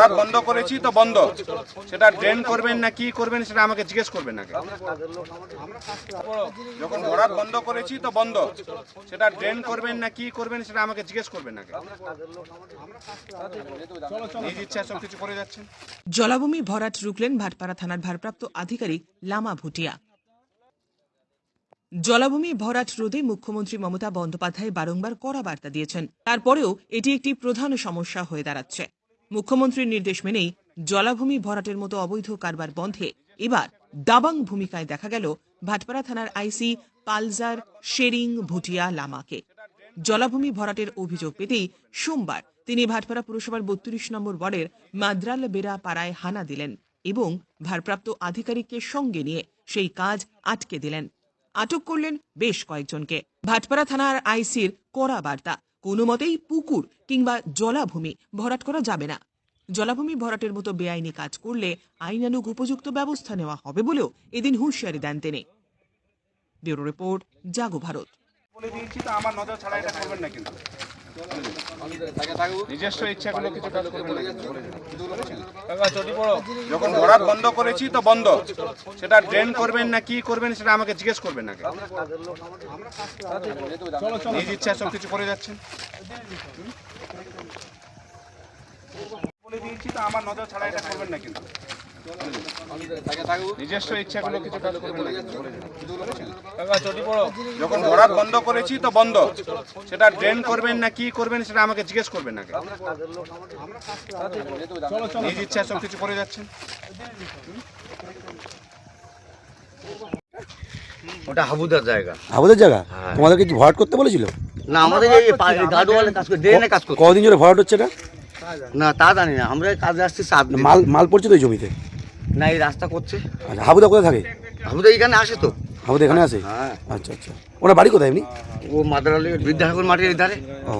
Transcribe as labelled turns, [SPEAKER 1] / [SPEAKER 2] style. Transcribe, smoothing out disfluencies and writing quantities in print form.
[SPEAKER 1] ভরাট বন্ধ করেছি তো বন্ধ, সেটা ড্রেন করবেন না কি করবেন সেটা আমাকে জিজ্ঞেস করবেন আগে। যখন ভরাট বন্ধ করেছি তো বন্ধ, সেটা ড্রেন করবেন না কি করবেন সেটা আমাকে জিজ্ঞেস করবেন আগে। নিজ ইচ্ছা সব কিছু করে যাচ্ছেন।
[SPEAKER 2] জলাভূমি ভরাট রুখলেন ভাটপাড়া থানার ভারপ্রাপ্ত আধিকারিক লামা ভুটিয়া। জলাভূমি ভরাট রোধে মুখ্যমন্ত্রী মমতা বন্দ্যোপাধ্যায় বারংবার কড়া বার্তা দিয়েছেন, তারপরেও এটি একটি প্রধান সমস্যা হয়ে দাঁড়াচ্ছে। মুখ্যমন্ত্রীর নির্দেশ মেনেই জলাভূমি ভরাটের মতো অবৈধ কারবার বন্ধে এবার দাবাং ভূমিকায় দেখা গেল ভাটপাড়া থানার আইসি পালজার শেরিং ভুটিয়া লামাকে। জলাভূমি ভরাটের অভিযোগ পেতেই সোমবার তিনি ভাটপাড়া পুরসভার ৩২ নম্বর ওয়ার্ডের মাদ্রাল বেড়া পাড়ায় হানা দিলেন এবং ভারপ্রাপ্ত আধিকারিককে সঙ্গে নিয়ে সেই কাজ আটকে দিলেন। আটক করলেন বেশ কয়েকজনকে। ভাটপাড়া থানার আইসির কড়া বার্তা, কোনো মতেই পুকুর কিংবা জলাভূমি ভরাট করা যাবে না। জলাভূমি ভরাটের মতো বেআইনি কাজ করলে আইনানুগ উপযুক্ত ব্যবস্থা নেওয়া হবে বলেও এদিন হুঁশিয়ারি দেন তিনি। ব্যুরো রিপোর্ট, জাগো ভারত।
[SPEAKER 1] বলে দিয়েছি তো আমার নজর ছাড়া এটা করবেন না, কিন্তু নিজস্ব ইচ্ছাগুলো কিছু কাজ করবেন না। যখন ভরাট বন্ধ করেছি তো বন্ধ, সেটা ড্রেন করবেন না কি করবেন সেটা আমাকে জিজ্ঞেস করবেন আগে। নিজ ইচ্ছা সব কিছু করে যাচ্ছেন। বলে দিয়েছি তো আমার নজর ছাড়া এটা করবেন না, কিন্তু নিজস্ব ইচ্ছাগুলো কিছু কাজ করবেন না। যখন ভরাট বন্ধ করেছি তো বন্ধ, সেটা ড্রেন করবেন না কি করবেন সেটা আমাকে জিজ্ঞেস করবেন আগে। নিজ ইচ্ছা সব কিছু করে যাচ্ছেন।
[SPEAKER 3] ওটা হাবুদার জায়গা।
[SPEAKER 4] আমাদের জায়গা
[SPEAKER 3] হ্যাঁ।
[SPEAKER 4] তোমাদেরকে কি ভরাট করতে বলেছিল?
[SPEAKER 3] না, আমাদের এই গার্ডওয়ালে কাজ করে, ড্রেনে কাজ করছে।
[SPEAKER 4] কদিন ধরে ভরাট হচ্ছে না?
[SPEAKER 3] না, তা জানি না, আমরা কাজে আসছি 7 দিন।
[SPEAKER 4] মাল মাল পড়ছে তো এই জমিতে?
[SPEAKER 3] না, এই রাস্তা করছে।
[SPEAKER 4] আচ্ছা, হাবুদা কোথায় থাকে?
[SPEAKER 3] হাবুদা এখানে আসে তো।
[SPEAKER 4] হাবুদা এখানে আসে?
[SPEAKER 3] হ্যাঁ।
[SPEAKER 4] আচ্ছা আচ্ছা, ওনার বাড়ি কোথায় এমনি?
[SPEAKER 3] ও মাদারালি বিদ্যাসাগর মাঠের ধারে।
[SPEAKER 4] ও।